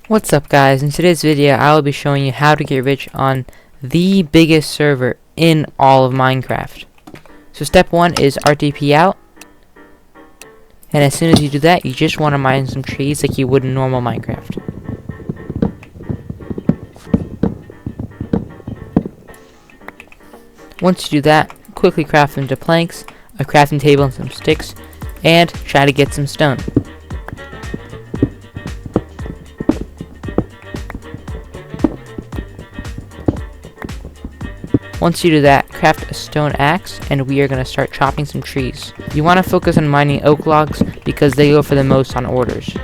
What's up guys, in today's video I will be showing you how to get rich on the biggest server in all of Minecraft. So step 1 is RTP out, and as soon as you do that you just want to mine some trees like you would in normal Minecraft. Once you do that, quickly craft them to planks, a crafting table and some sticks, and try to get some stone. Once you do that, craft a stone axe, and we are going to start chopping some trees. You want to focus on mining oak logs because they go for the most on orders.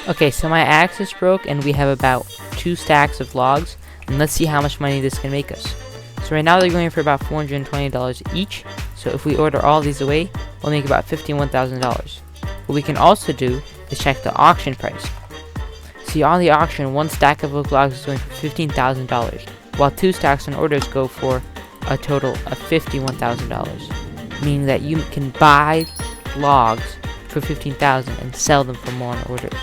Okay, so my axe is broke and we have about 2 stacks of logs, and let's see how much money this can make us. So right now they're going for about $420 each, so if we order all these away, we'll make about $51,000. What we can also do is check the auction price. See, on the auction, 1 stack of oak logs is going for $15,000, while 2 stacks on orders go for a total of $51,000, meaning that you can buy logs for $15,000 and sell them for more on orders.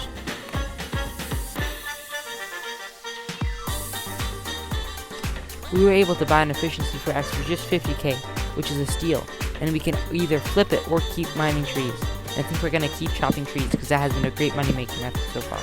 We were able to buy an efficiency for X for just 50k, which is a steal, and we can either flip it or keep mining trees. And I think we're going to keep chopping trees because that has been a great money making method so far.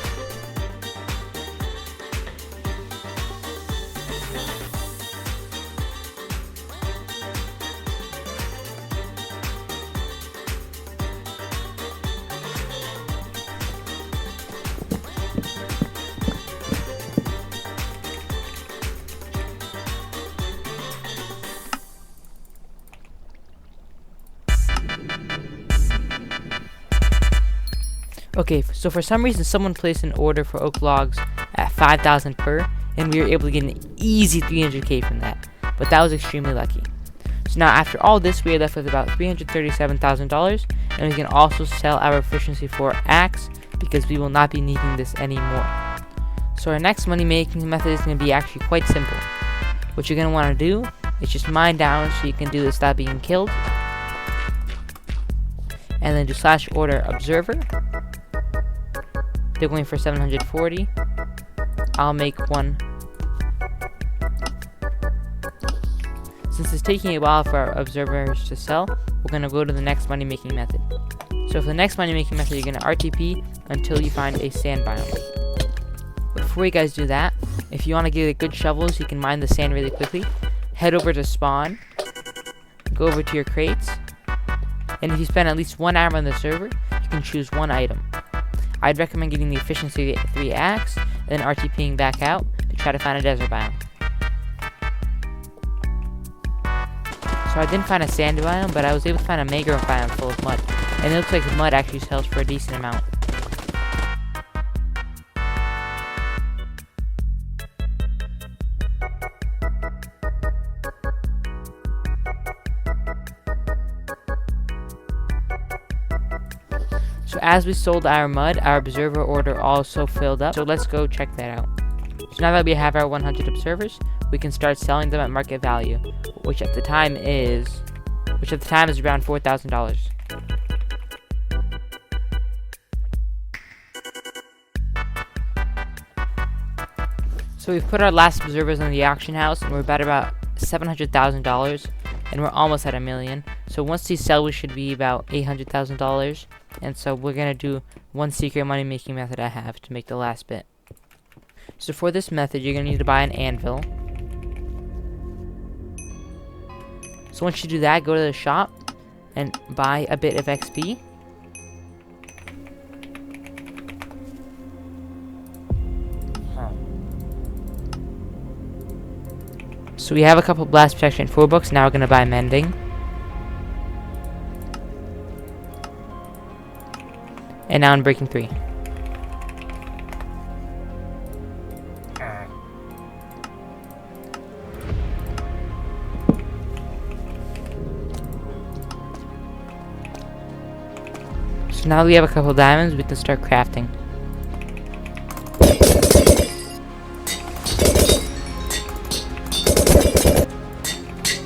Okay, so for some reason someone placed an order for oak logs at 5,000 per, and we were able to get an easy 300k from that, but that was extremely lucky. So now after all this, we are left with about $337,000, and we can also sell our efficiency for axe because we will not be needing this anymore. So our next money making method is going to be actually quite simple. What you're going to want to do is just mine down so you can do this without being killed, and then do /order observer. They're going for 740. I'll make one. Since it's taking a while for our observers to sell, we're going to go to the next money making method. So for the next money making method, you're going to RTP until you find a sand biome. Before you guys do that, if you want to get good shovels, you can mine the sand really quickly. Head over to spawn, go over to your crates, and if you spend at least 1 hour on the server, you can choose one item. I'd recommend getting the efficiency 3 axe, and then RTPing back out to try to find a desert biome. So I didn't find a sand biome, but I was able to find a mangrove biome full of mud, and it looks like mud actually sells for a decent amount. So as we sold our mud, our observer order also filled up, so let's go check that out. So now that we have our 100 observers, we can start selling them at market value, which at the time is around $4,000. So we've put our last observers on the auction house, and we're about $700,000, and we're almost at $1 million. So once these sell, we should be about $800,000. And so we're going to do one secret money making method I have to make the last bit. So for this method, you're going to need to buy an anvil. So once you do that, go to the shop and buy a bit of XP. So we have a couple blast protection 4 books. Now we're going to buy mending. And now unbreaking 3. So now we have a couple diamonds, we can start crafting.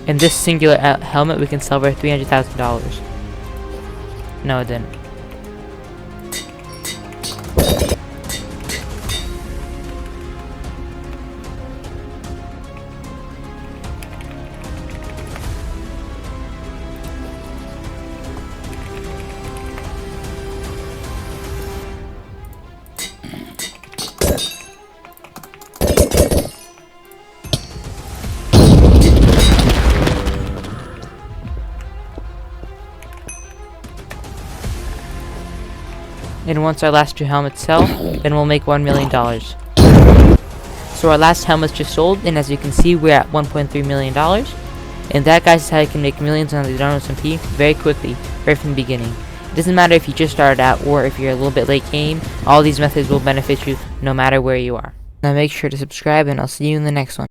And this singular helmet we can sell for $300,000. No, it didn't. And once our last 2 helmets sell, then we'll make $1 million. So our last helmets just sold, and as you can see, we're at $1.3 million. And that, guys, is how you can make millions on the Donut SMP very quickly, right from the beginning. It doesn't matter if you just started out or if you're a little bit late game, all these methods will benefit you no matter where you are. Now make sure to subscribe, and I'll see you in the next one.